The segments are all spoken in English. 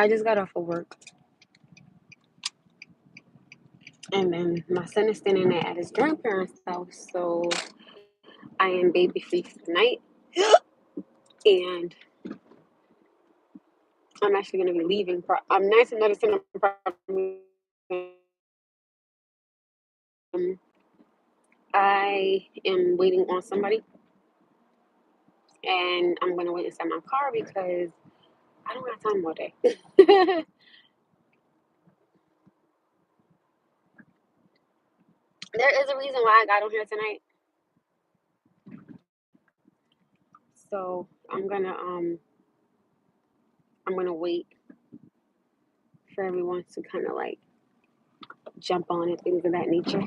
I just got off of work, and then my son is standing there at his grandparents' house, so I am baby free for the night, and I'm actually going to be leaving. I'm nice and noticing I'm probably. Um, I am waiting on somebody, and I'm going to wait inside my car because I don't have time all day. There is a reason why I got on here tonight, so I'm gonna wait for everyone to kind of like jump on and things of that nature.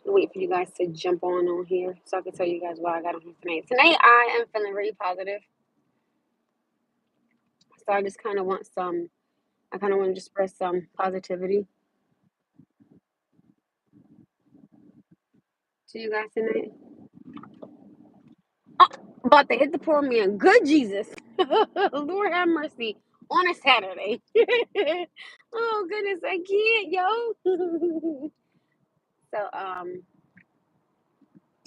Wait for you guys to jump on here so I can tell you guys why I got on here tonight. Tonight I am feeling very positive, so I just kind of want some. I kind of want to spread some positivity to you guys tonight. Oh, about to hit the poor man. Good Jesus, Lord have mercy on a Saturday. Oh goodness, I can't, yo. So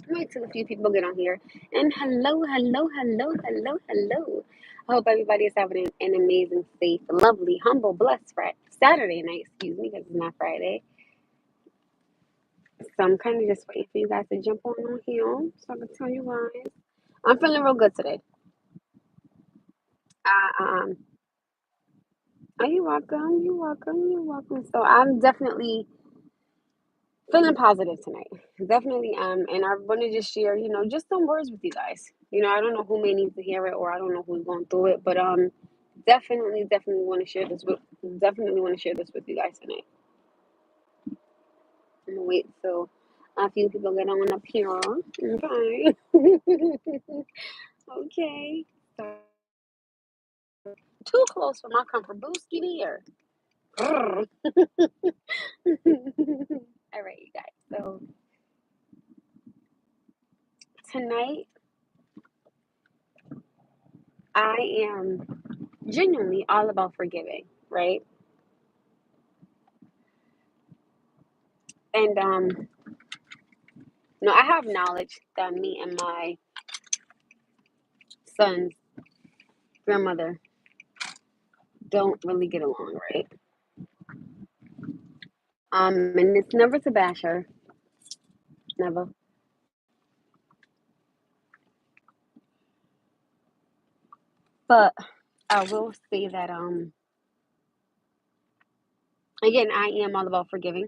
wait till a few people get on here. And hello, hello, hello, hello, hello. I hope everybody is having an amazing, safe, lovely, humble, blessed Saturday night. Excuse me, because it's not Friday. So I'm kind of just waiting for you guys to jump on here so I can tell you guys. I'm feeling real good today. Um, are you welcome? You welcome? You welcome? So I'm definitely feeling positive tonight. Definitely and I want to just share, just some words with you guys. I don't know who may need to hear it or I don't know who's going through it, but definitely want to share this with you guys tonight. I'm gonna wait till a few people get on up here. Okay. Okay. So, too close for my comfort. Booski here. All right, you guys. So tonight I am genuinely all about forgiving, right? And I have knowledge that me and my son's grandmother don't really get along, right? And it's never to bash her, never. But I will say that again, I am all about forgiving,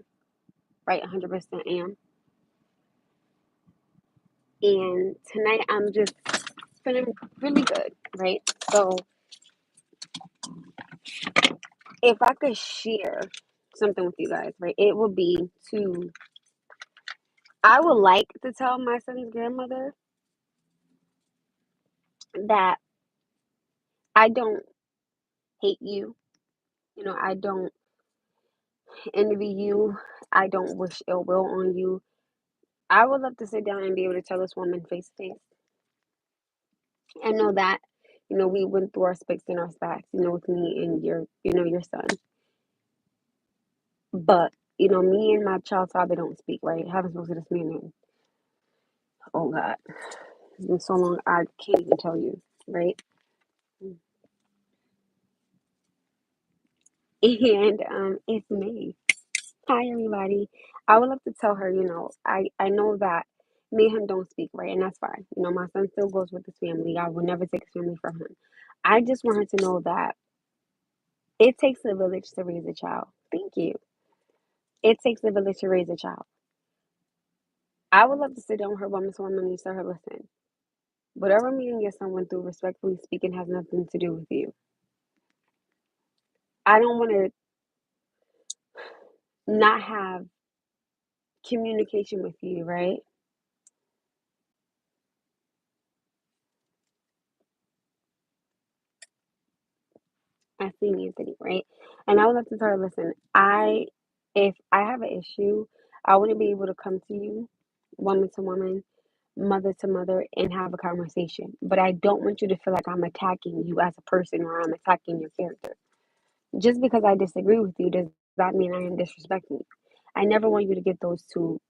right? 100% am. And tonight I'm just feeling really good, right? So if I could share something with you guys, right, it would be to I would like to tell my son's grandmother that I don't hate you. I don't envy you. I don't wish ill will on you. I would love to sit down and be able to tell this woman face to face and know that, we went through our spicks and our stacks, with me and your son. But, me and my child's father don't speak, right? I haven't spoken to this man in, oh God, it's been so long, I can't even tell you, right? And it's me. Hi, everybody. I would love to tell her, I know that me and him don't speak, right? And that's fine. My son still goes with his family. I will never take his family from him. I just want her to know that it takes a village to raise a child. Thank you. It takes a village to raise a child. I would love to sit down with her woman, so I'm going to tell her, listen, whatever me and your son went through, respectfully speaking, has nothing to do with you. I don't want to not have communication with you, right? I see Anthony, right? And I would love to tell her, listen, if I have an issue, I want to be able to come to you, woman to woman, mother to mother and have a conversation. But I don't want you to feel like I'm attacking you as a person or I'm attacking your character. Just because I disagree with you does not mean I am disrespecting you. I never want you to get those two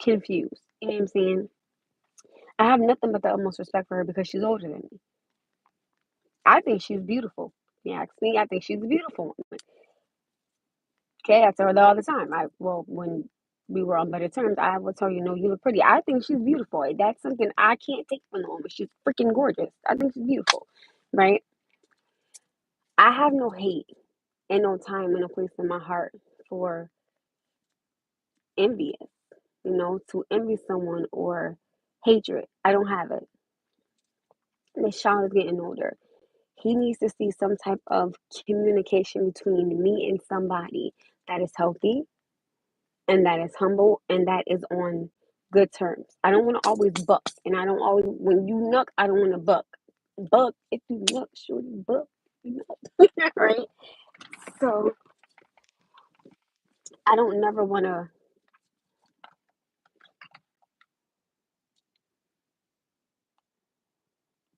confused. You know what I'm saying? I have nothing but the utmost respect for her because she's older than me. I think she's beautiful. If you ask me, I think she's a beautiful woman. Okay, I tell her that all the time. When we were on better terms, I would tell you, no, you look pretty. I think she's beautiful. That's something I can't take from the woman. She's freaking gorgeous. I think she's beautiful, right? I have no hate and no time and no place in my heart for envious, to envy someone or hatred. I don't have it. This child is getting older. He needs to see some type of communication between me and somebody that is healthy and that is humble and that is on good terms. I don't want to always buck, and I don't always when you knock, I don't want to buck. Buck if you knock, shorty buck. You know, right? So I don't never want to.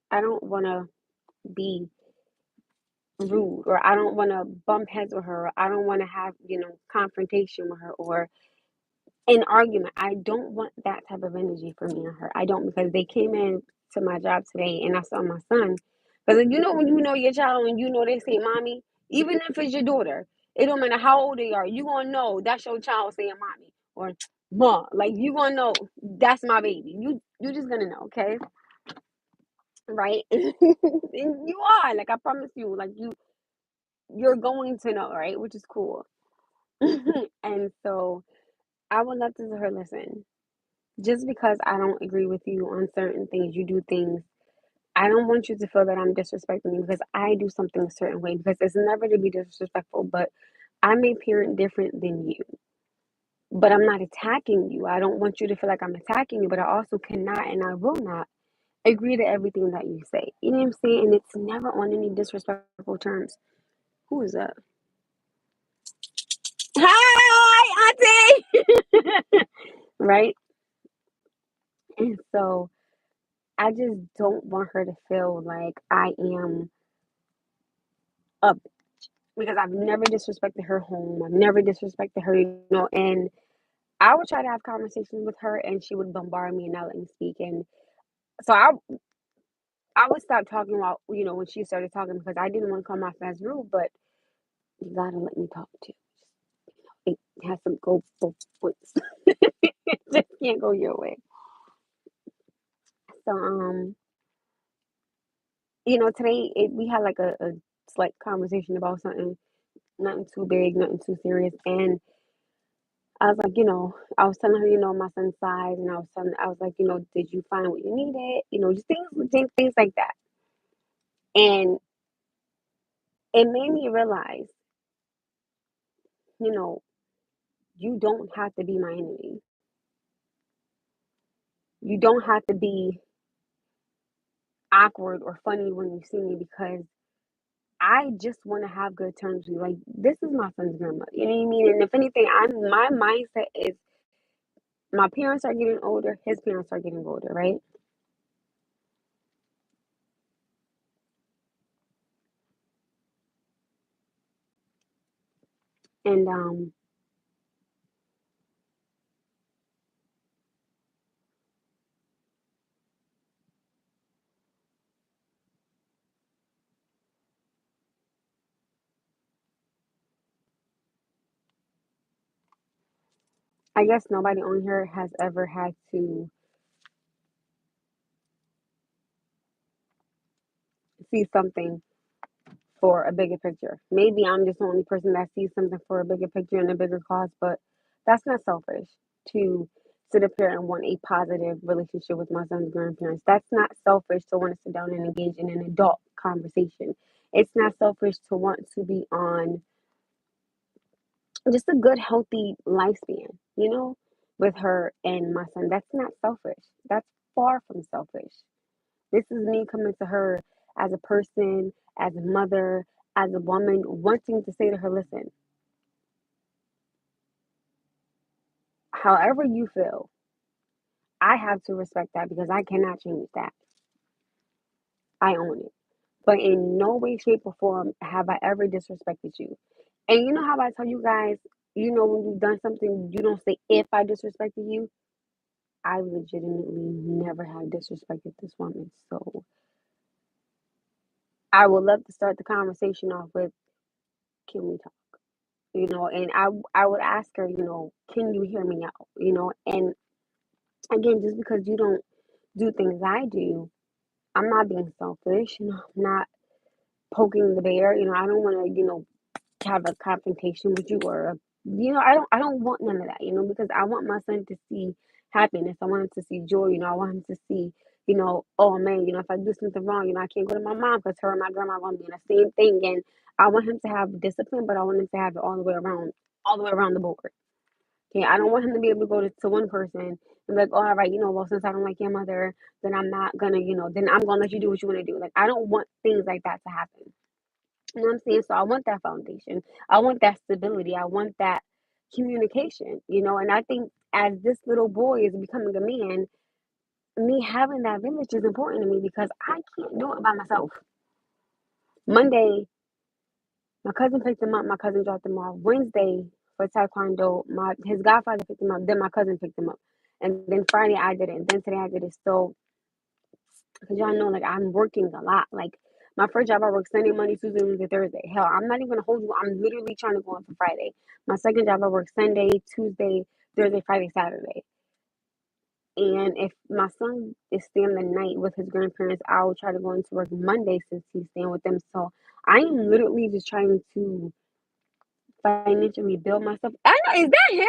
I don't want to be rude, or I don't want to bump heads with her, or I don't want to have confrontation with her, or an argument. I don't want that type of energy for me and her. I don't, because they came in to my job today and I saw my son. Because when you know your child and they say mommy, even if it's your daughter, it don't matter how old they are, you gonna know that's your child saying mommy or mom. Like you gonna know that's my baby. You just gonna know, okay? Right? And you are, like, I promise you, like you're going to know, right? Which is cool. And so I would love to tell her, listen, just because I don't agree with you on certain things, you do things, I don't want you to feel that I'm disrespecting you because I do something a certain way, because it's never to be disrespectful, but I may parent different than you. But I'm not attacking you. I don't want you to feel like I'm attacking you, but I also cannot and I will not agree to everything that you say. You know what I'm saying? And it's never on any disrespectful terms. Who is that? Hi, Auntie! Right? And so I just don't want her to feel like I am up, because I've never disrespected her home. I've never disrespected her, and I would try to have conversations with her and she would bombard me and not let me speak. And so I would stop talking about, when she started talking, because I didn't want to come off as rude, but you gotta let me talk too. It has to go both ways. It just can't go your way. So today we had like a slight conversation about something, nothing too big, nothing too serious. And I was like, I was telling her, my son's size, and I was like, did you find what you needed? Just things like that. And it made me realize, you know, you don't have to be my enemy. You don't have to be awkward or funny when you see me, because I just want to have good terms with you. Like, this is my son's grandma. You know what I mean? And if anything, my mindset is my parents are getting older, his parents are getting older, right? And I guess nobody on here has ever had to see something for a bigger picture. Maybe I'm just the only person that sees something for a bigger picture and a bigger cause, but that's not selfish to sit up here and want a positive relationship with my son's grandparents. That's not selfish to want to sit down and engage in an adult conversation. It's not selfish to want to be on just a good, healthy lifespan, with her and my son. That's not selfish. That's far from selfish. This is me coming to her as a person, as a mother, as a woman, wanting to say to her, listen, however you feel, I have to respect that because I cannot change that. I own it. But in no way, shape, or form have I ever disrespected you. And you know how I tell you guys, when you've done something, you don't say if I disrespected you. I legitimately never have disrespected this woman. So I would love to start the conversation off with, can we talk? And I would ask her, can you hear me out? And again, just because you don't do things I do, I'm not being selfish. I'm not poking the bear. I don't want to, have a confrontation with you or I don't want none of that, because I want my son to see happiness. I want him to see joy. I want him to see, oh man, if I do something wrong, I can't go to my mom because her and my grandma are gonna be in the same thing. And I want him to have discipline, but I want him to have it all the way around the board. Okay, I don't want him to be able to go to one person and be like, oh, all right, well, since I don't like your mother, then I'm not gonna, then I'm gonna let you do what you want to do. Like, I don't want things like that to happen. You know what I'm saying? So I want that foundation. I want that stability. I want that communication, and I think as this little boy is becoming a man, me having that village is important to me because I can't do it by myself. Monday, my cousin picked him up, my cousin dropped him off. Wednesday for Taekwondo, his godfather picked him up, then my cousin picked him up. And then Friday I did it, and then today I did it. So because y'all know, like, I'm working a lot. Like, my first job, I work Sunday, Monday, Tuesday, Wednesday, Thursday. Hell, I'm not even gonna hold you. I'm literally trying to go on for Friday. My second job, I work Sunday, Tuesday, Thursday, Friday, Saturday. And if my son is staying the night with his grandparents, I'll try to go into work Monday since he's staying with them. So I am literally just trying to financially build myself. I know, is that him?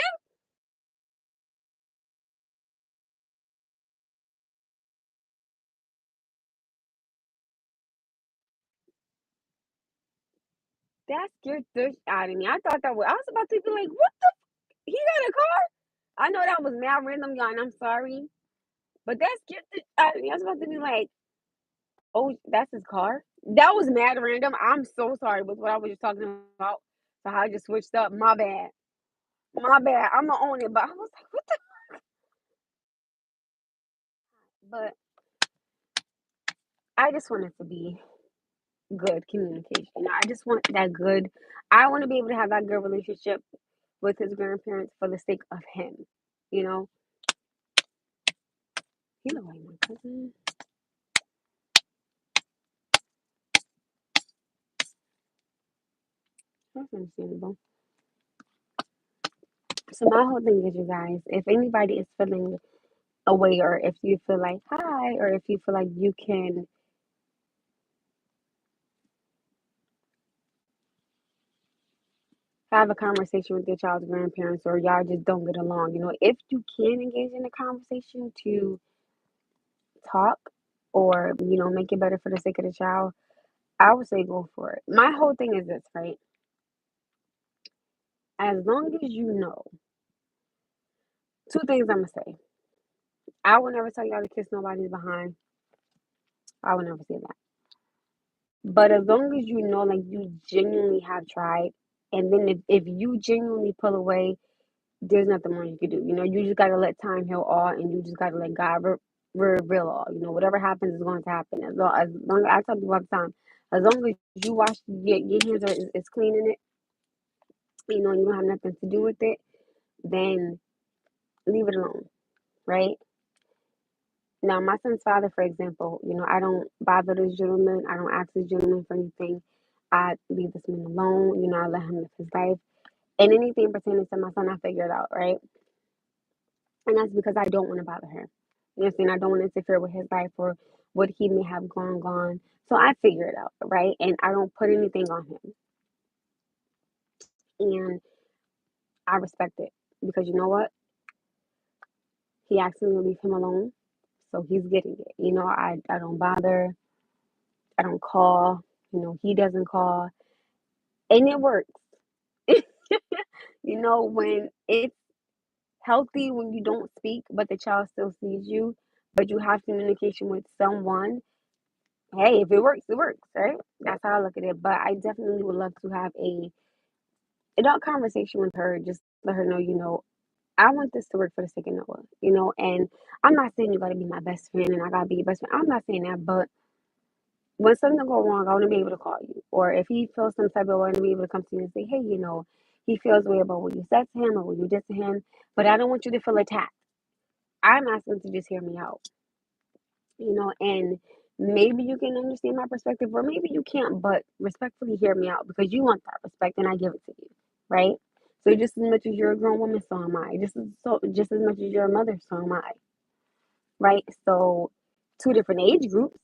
That scared the out of me. I was about to be like, what the? He got a car? I know that was mad random, y'all, and I'm sorry. But that scared the out of me. I was about to be like, "Oh, that's his car?" That was mad random. I'm so sorry with what I was just talking about. So how I just switched up. My bad. My bad. I'ma own it. But I was like, what the but I just want it to be good communication. I just want that good I want to be able to have that good relationship with his grandparents for the sake of him. You know? You know like my cousin. That's understandable. So my whole thing is, you guys, if anybody is feeling away, or if you feel like hi, or if you feel like you can have a conversation with your child's grandparents, or y'all just don't get along, if you can engage in a conversation to talk, or make it better for the sake of the child, I would say go for it. My whole thing is this, right? As long as you know, two things I'm gonna say. I will never tell y'all to kiss nobody's behind. I will never say that. But as long as you know, like, you genuinely have tried, and then if you genuinely pull away, there's nothing more you can do. You just gotta let time heal all, and you just gotta let God reveal all. Whatever happens is going to happen. As long as I tell people all the time, as long as you wash your hands is clean in it, and you don't have nothing to do with it, then leave it alone, right? Now, my son's father, for example, I don't bother this gentleman. I don't ask this gentleman for anything. I leave this man alone. I let him live his life. And anything pertaining to my son, I figure it out, right? And that's because I don't want to bother him. You know what I'm saying? I don't want to interfere with his life or what he may have gone. So I figure it out, right? And I don't put anything on him. And I respect it because you know what? He asked me to leave him alone. So he's getting it. I don't bother. I don't call. He doesn't call. And it works. When it's healthy when you don't speak, but the child still sees you, but you have communication with someone. Hey, if it works, it works, right? That's how I look at it. But I definitely would love to have a adult conversation with her. Just let her know, I want this to work for the sake of Noah, you know, and I'm not saying you gotta be my best friend and I gotta be your best friend. I'm not saying that, but when something go wrong, I want to be able to call you. Or if he feels some type of way, I want to be able to come to you and say, hey, you know, he feels way about what you said to him or what you did to him, but I don't want you to feel attacked. I'm asking to just hear me out, you know, and maybe you can understand my perspective or maybe you can't, but respectfully hear me out because you want that respect and I give it to you, right? So just as much as you're a grown woman, so am I. Just as much as you're a mother, so am I, right? So two different age groups,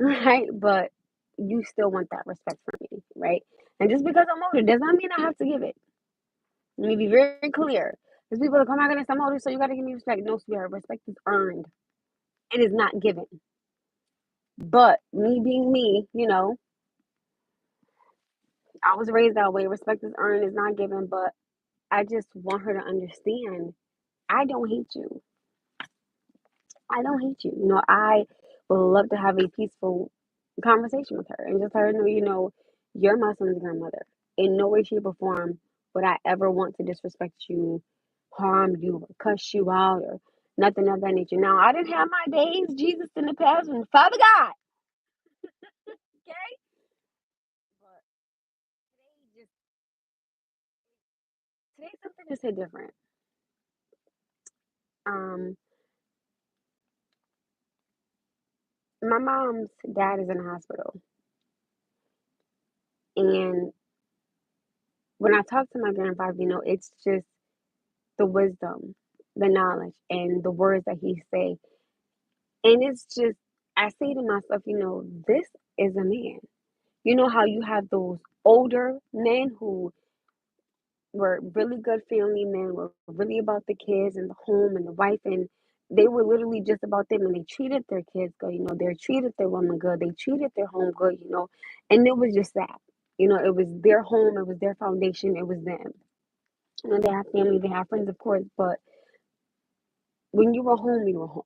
right? But you still want that respect from me, right? And just because I'm older does not mean I have to give it. Let me be very clear. Because people are like, oh my goodness, I'm older, so you got to give me respect. No, sweetheart, respect is earned and is not given. But me being me, you know, I was raised that way. Respect is earned, is not given. But I just want her to understand I don't hate you. I don't hate you. You know, I would love to have a peaceful conversation with her and just let her know, you know, you're my son's grandmother. In no way, shape, or form would I ever want to disrespect you, harm you, or cuss you out, or nothing of that nature. Now, I didn't have my days, Jesus, in the past, and Father God, okay? But today something just hit different. Um, my mom's dad is in the hospital, and when I talk to my grandfather, you know, it's just the wisdom, the knowledge, and the words that he say. And it's just, I say to myself, you know, this is a man. You know how you have those older men who were really good family men, were really about the kids and the home and the wife, and they were literally just about them, and they treated their kids good. You know, they treated their woman good. They treated their home good. You know, and it was just that. You know, it was their home. It was their foundation. It was them. You know, they have family. They have friends, of course, but when you were home, you were home.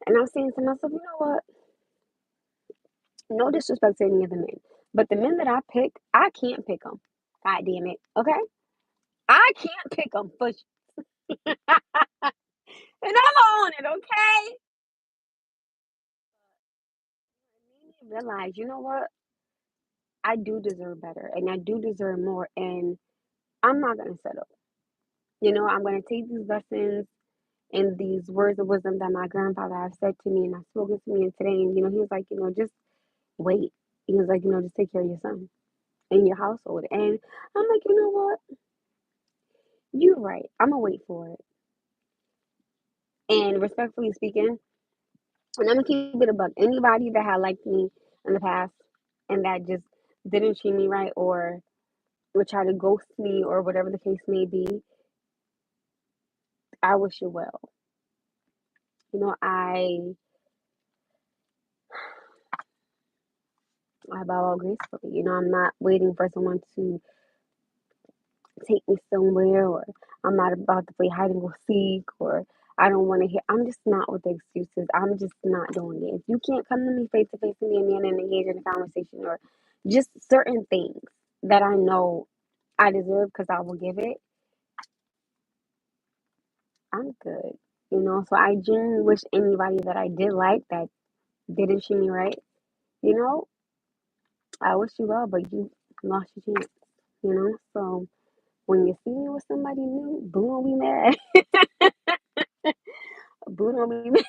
And I'm saying to myself, you know what? No disrespect to any of the men, but the men that I pick, I can't pick them. God damn it. Okay? I can't pick them for and I'm on it, okay? It made me realize, you know what? I do deserve better and I do deserve more and I'm not gonna settle. You know, I'm gonna take these lessons and these words of wisdom that my grandfather has said to me and has spoken to me today. And you know, he was like, you know, just wait. He was like, you know, just take care of your son and your household. And I'm like, you know what? You're right. I'm gonna wait for it. And respectfully speaking, and I'm gonna keep it a buck. Anybody that had liked me in the past and that just didn't treat me right or would try to ghost me or whatever the case may be, I wish you well. You know, I bow out gracefully. You know, I'm not waiting for someone to take me somewhere or I'm not about to play hide and go seek or I don't want to hear. I'm just not with the excuses. I'm just not doing it. If you can't come to me face to face with me and engage in a conversation or just certain things that I know I deserve because I will give it, I'm good. You know, so I genuinely wish anybody that I did like that didn't treat me right, you know, I wish you well, but you lost your chance, you know? So when you see me with somebody new, boo don't be mad. Boo don't be mad.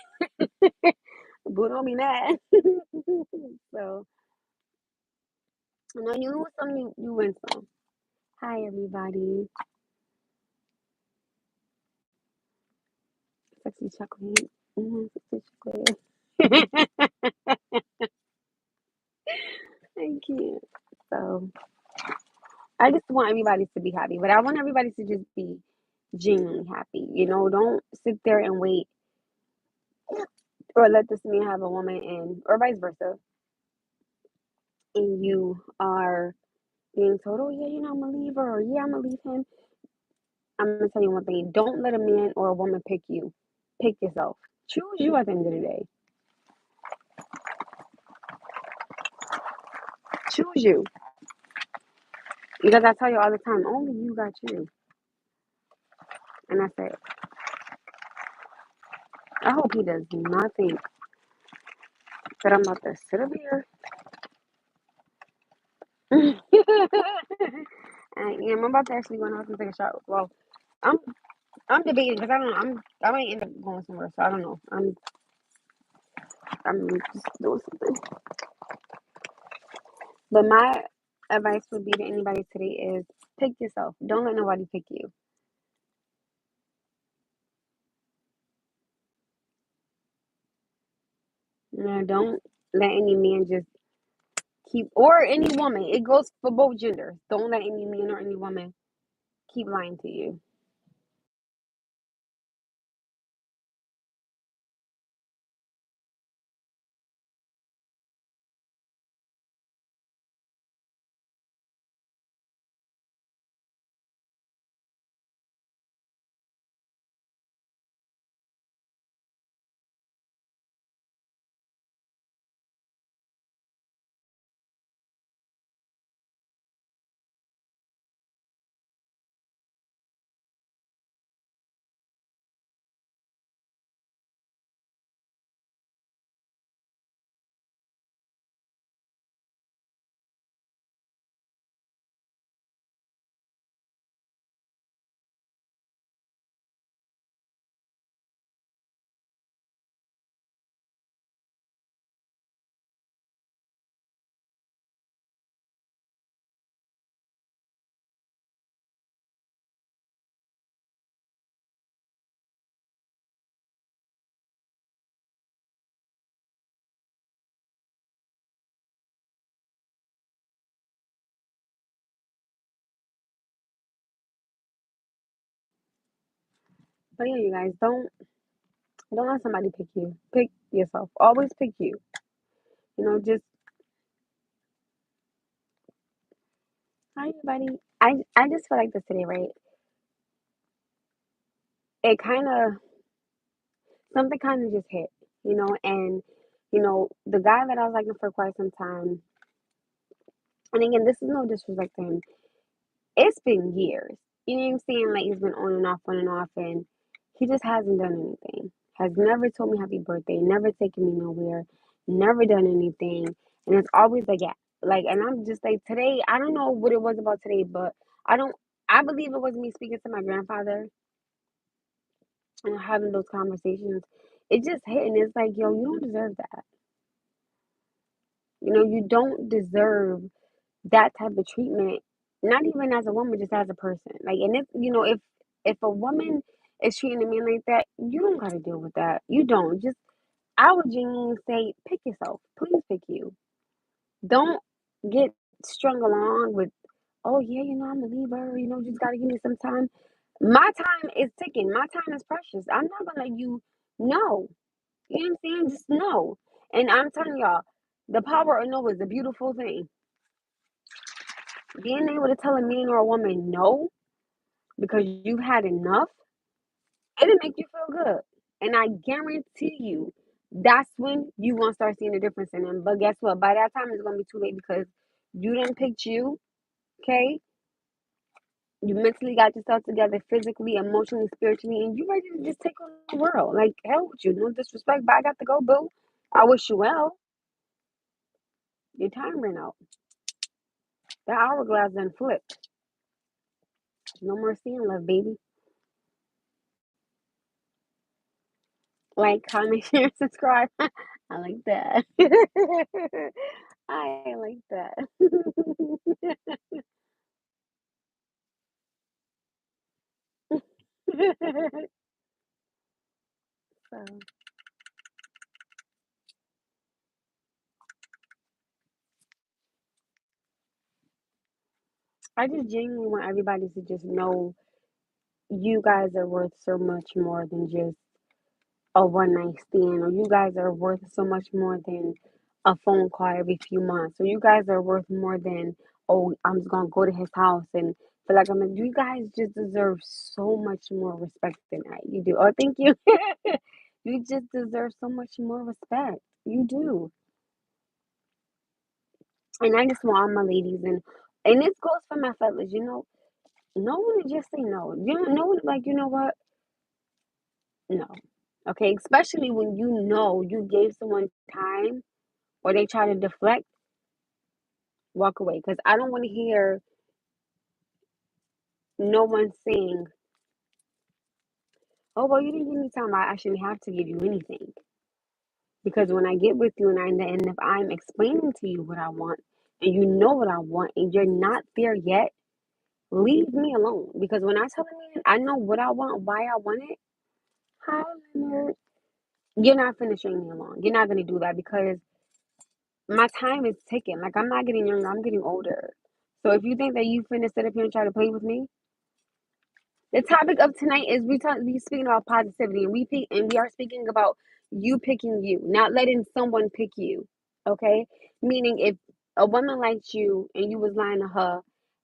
Boo don't be mad. So, you know, you lose some, you win some. Hi, everybody. Sexy chocolate. Sexy chocolate. Thank you. So, I just want everybody to be happy, but I want everybody to just be genuinely happy. You know, don't sit there and wait or let this man have a woman and or vice versa. And you are being told, oh yeah, you know, I'm gonna leave her or yeah, I'm gonna leave him. I'm gonna tell you one thing. Don't let a man or a woman pick you. Pick yourself. Choose you at the end of the day. Choose you. Because I tell you all the time, only you got you. And I said, I hope he does not think that I'm about to sit up here. And yeah, I'm about to actually go in the house and take a shower. Well, I'm I'm debating because I don't know. I might end up going somewhere, so I don't know. I'm just doing something. But my advice would be to anybody today is pick yourself. Don't let nobody pick you. You know, don't let any man just keep, or any woman. It goes for both genders. Don't let any man or any woman keep lying to you. But yeah, you guys, don't let somebody pick you. Pick yourself. Always pick you. You know, just hi everybody. I just feel like this today, right? It kind of something kind of just hit, and the guy that I was liking for quite some time. And again, this is no disrespect to him. It's been years. You know what I'm saying? Like he's been on and off, and he just hasn't done anything. Has never told me happy birthday, never taken me nowhere, never done anything. And it's always like, yeah, like, and I'm just like, today, I don't know what it was about today, but I don't, I believe it was me speaking to my grandfather and having those conversations. It just hit, and it's like, yo, you don't deserve that. You don't deserve that type of treatment, not even as a woman, just as a person. Like, and if a woman is treating a man like that, you don't got to deal with that. You don't. Just I would genuinely say, pick yourself. Please pick you. Don't get strung along with, oh yeah, I'm a Libra. Just got to give me some time. My time is ticking. My time is precious. I'm not gonna let you know. You know what I'm saying? Just know. And I'm telling y'all, the power of no is a beautiful thing. Being able to tell a man or a woman no because you've had enough, it'll make you feel good. And I guarantee you, that's when you gonna start seeing the difference in them. But guess what? By that time, it's gonna be too late because you didn't pick you. Okay, you mentally got yourself together, physically, emotionally, spiritually, and you ready to just take on the world. Like hell with you. No disrespect, but I got to go, boo. I wish you well. Your time ran out. The hourglass done flipped. No more seeing love, baby. Like, comment, share, subscribe. I like that. I like that. So I just genuinely want everybody to just know you guys are worth so much more than just a one night stand, or you guys are worth so much more than a phone call every few months, or you guys are worth more than, oh, I'm just gonna go to his house and feel like I'm. You guys just deserve so much more respect than that. You do. Oh, thank you. You just deserve so much more respect. You do. And I just want all my ladies, and this goes for my fellas. No one would just say no. You know, no one like, you know what? No. Okay, especially when you know you gave someone time or they try to deflect, walk away. Because I don't want to hear no one saying, oh, well, you didn't give me time. I shouldn't have to give you anything. Because when I get with you and if I'm explaining to you what I want and you know what I want and you're not there yet, leave me alone. Because when I tell a man I know what I want, why I want it, hi, Leonard, you're not finishing me along. You're not going to do that because my time is ticking. Like, I'm not getting younger, I'm getting older. So if you think that you finna sit up here and try to play with me, the topic of tonight is we speaking about positivity and we are speaking about you picking you, not letting someone pick you. Okay? Meaning if a woman liked you and you was lying to her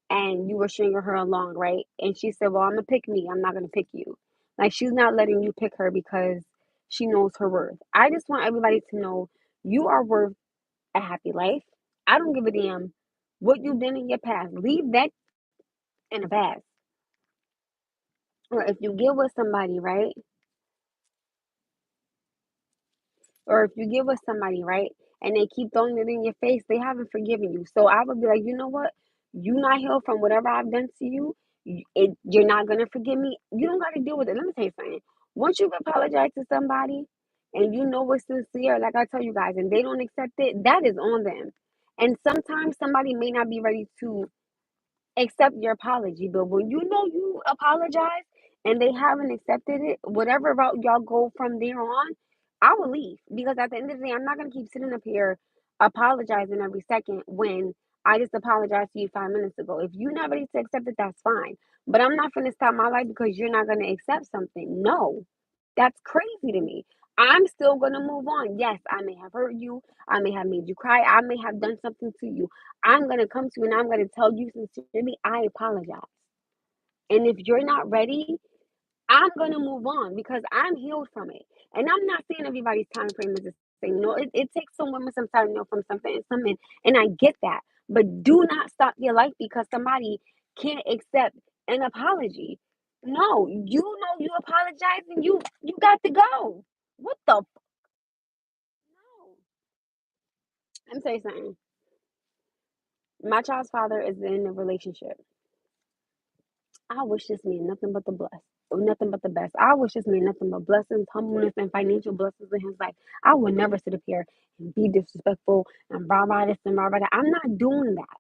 and you were stringing her along, right? And she said, well, I'm gonna pick me, I'm not gonna pick you. Like, she's not letting you pick her because she knows her worth. I just want everybody to know you are worth a happy life. I don't give a damn what you've done in your past. Leave that in the past. Or if you get with somebody, right? Or if you get with somebody, right? And they keep throwing it in your face, they haven't forgiven you. So I would be like, you know what? You not healed from whatever I've done to you. You're not gonna forgive me. You don't got to deal with it. Let me tell you something. Once you've apologized to somebody and you know it's sincere, like I tell you guys, and they don't accept it, that is on them. And sometimes somebody may not be ready to accept your apology. But when you know you apologize and they haven't accepted it, whatever route y'all go from there on, I will leave. Because at the end of the day, I'm not gonna keep sitting up here apologizing every second when I just apologized to you 5 minutes ago. If you're not ready to accept it, that's fine. But I'm not gonna stop my life because you're not gonna accept something. No. That's crazy to me. I'm still gonna move on. Yes, I may have hurt you. I may have made you cry. I may have done something to you. I'm going to come to you and I'm going to tell you sincerely, I apologize. And if you're not ready, I'm going to move on because I'm healed from it. And I'm not saying everybody's time frame is the same. No, it takes some women some time to know from something and some men. And I get that. But do not stop your life because somebody can't accept an apology. No, you know you apologize and you got to go. What the no. Let me tell you something. My child's father is in a relationship. I wish this man nothing but the nothing but the best. I wish this man nothing but blessings, humbleness, and financial blessings in his life. I would never sit up here and be disrespectful and blah blah this and blah blah that. I'm not doing that.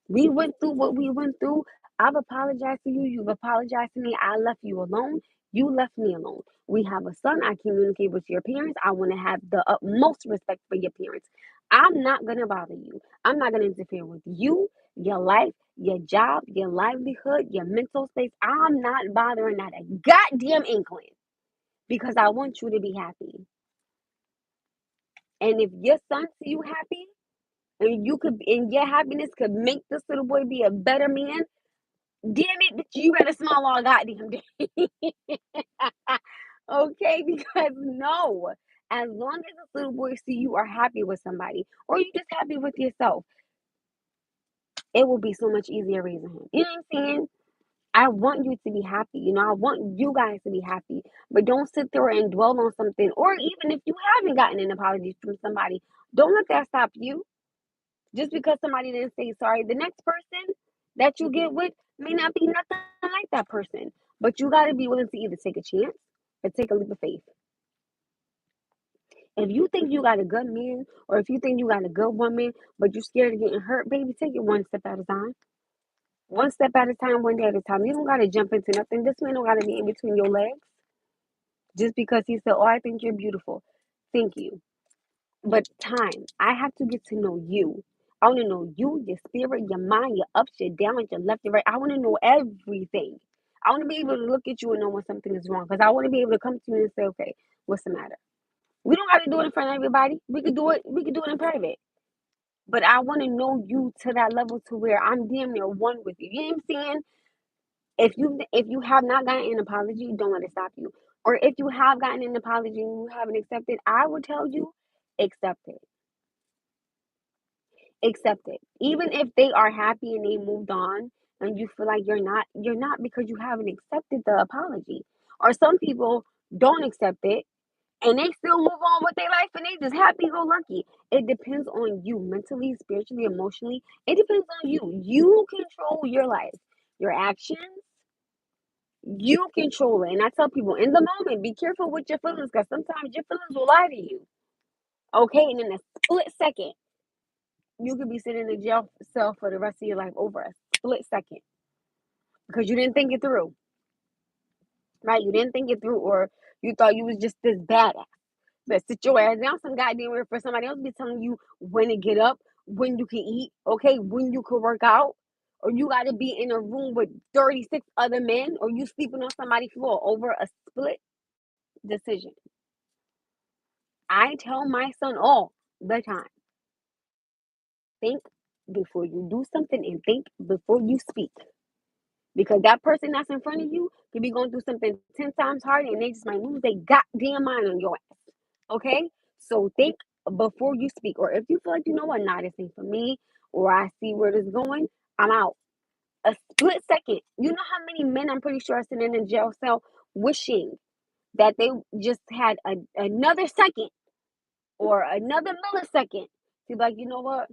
We went through what we went through. I've apologized to you. You've apologized to me. I left you alone. You left me alone. We have a son. I communicate with your parents. I want to have the utmost respect for your parents. I'm not going to bother you. I'm not going to interfere with you, your life, your job, your livelihood, your mental space. I'm not bothering that a goddamn inkling because I want you to be happy. And if your son see you happy and your happiness could make this little boy be a better man, damn it, bitch, you better smile all goddamn day. Okay, because no, as long as this little boy see you are happy with somebody, or you just happy with yourself, it will be so much easier raising him. You know what I'm saying? I want you to be happy. You know, I want you guys to be happy. But don't sit there and dwell on something. Or even if you haven't gotten an apology from somebody, don't let that stop you. Just because somebody didn't say sorry, the next person that you get with may not be nothing like that person. But you got to be willing to either take a chance or take a leap of faith. If you think you got a good man or if you think you got a good woman, but you're scared of getting hurt, baby, take it one step at a time. One step at a time, one day at a time. You don't got to jump into nothing. This man don't got to be in between your legs just because he said, oh, I think you're beautiful. Thank you. But time, I have to get to know you. I want to know you, your spirit, your mind, your ups, your downs, your left, your right. I want to know everything. I want to be able to look at you and know when something is wrong because I want to be able to come to you and say, okay, what's the matter? We don't got to do it in front of everybody. We could do it. We could do it in private. But I want to know you to that level to where I'm damn near one with you. You know what I'm saying? If you have not gotten an apology, don't let it stop you. Or if you have gotten an apology and you haven't accepted, I would tell you, accept it. Accept it. Even if they are happy and they moved on, and you feel like you're not because you haven't accepted the apology. Or some people don't accept it and they still move on with their life and they just happy go lucky. It depends on you mentally, spiritually, emotionally. It depends on you. You control your life, your actions. You control it. And I tell people in the moment, be careful with your feelings because sometimes your feelings will lie to you. Okay, and in a split second, you could be sitting in a jail cell for the rest of your life over a split second because you didn't think it through, right? You didn't think it through, or you thought you was just this badass. But sit your ass down some goddamn where for somebody else to be telling you when to get up, when you can eat, okay, when you can work out, or you got to be in a room with 36 other men, or you sleeping on somebody's floor over a split decision. I tell my son all the time, think before you do something and think before you speak. Because that person that's in front of you could be going through something 10 times harder and they just might lose their goddamn mind on your ass. Okay? So think before you speak. Or if you feel like, you know what, nah, this ain't for me, or I see where this is going, I'm out. A split second. You know how many men I'm pretty sure are sitting in a jail cell wishing that they just had another second or another millisecond to be like, you know what?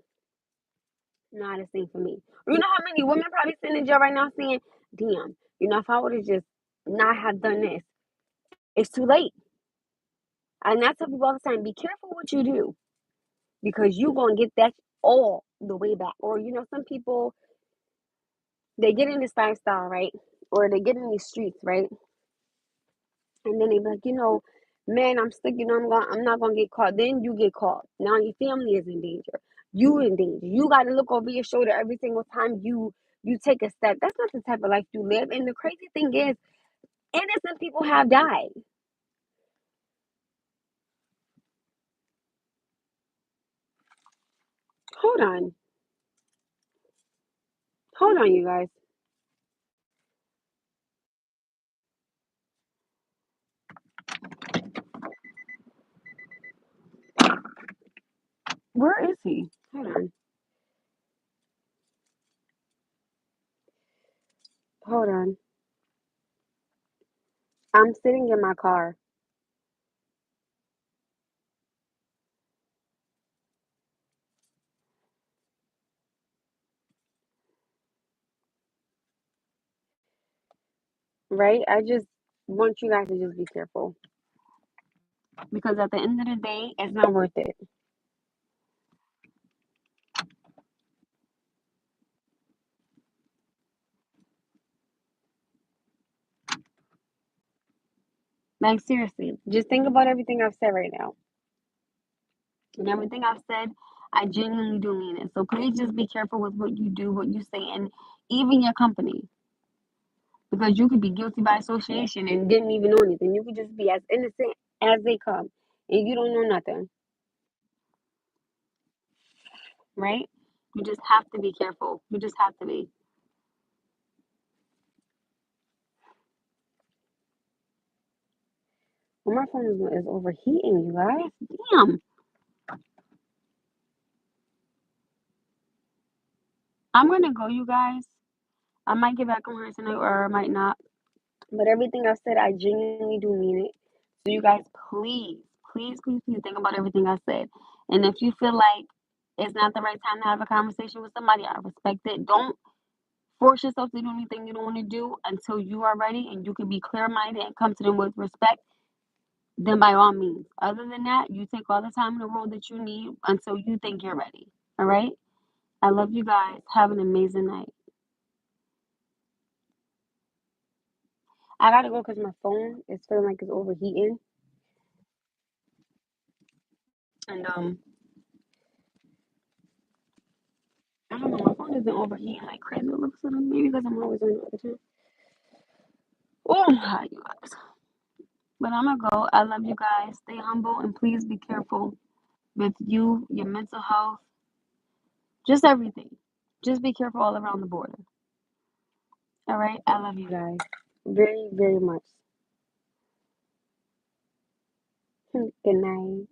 Nah, this ain't for me. Or you know how many women probably sitting in jail right now saying, damn, if I would have just not have done this, it's too late. And I tell people all the time, be careful what you do because you going to get that all the way back. Or, some people, they get in this lifestyle, right? Or they get in these streets, right? And then they be like, man, I'm sick, I'm not gonna get caught. Then you get caught. Now your family is in danger. You in danger. You gotta look over your shoulder every single time you take a step. That's not the type of life you live. And the crazy thing is, innocent people have died. Hold on. Hold on, you guys. Where is he? Hold on. Hold on. I'm sitting in my car. Right? I just want you guys to just be careful. Because at the end of the day, it's not worth it. Like seriously. Just think about everything I've said right now. And everything I've said, I genuinely do mean it. So please just be careful with what you do, what you say, and even your company. Because you could be guilty by association and didn't even know anything. You could just be as innocent as they come. And you don't know nothing. Right? You just have to be careful. You just have to be. Well, my phone is overheating, you guys. Damn. I'm gonna go, you guys. I might get back on here tonight or I might not. But everything I've said, I genuinely do mean it. So you guys, please, please, please, please think about everything I said. And if you feel like it's not the right time to have a conversation with somebody, I respect it. Don't force yourself to do anything you don't want to do until you are ready and you can be clear minded and come to them with respect. Then by all means. Other than that, you take all the time in the world that you need until you think you're ready. All right? I love you guys. Have an amazing night. I gotta go because my phone is feeling like it's overheating. And I don't know, my phone has been overheating like crazy all of a sudden. Maybe because I'm always on it all the time. Oh, I'm hot, you guys. But I'm gonna go. I love you guys. Stay humble and please be careful with you, your mental health, just everything. Just be careful all around the border. All right? I love you guys very, very much. Good night.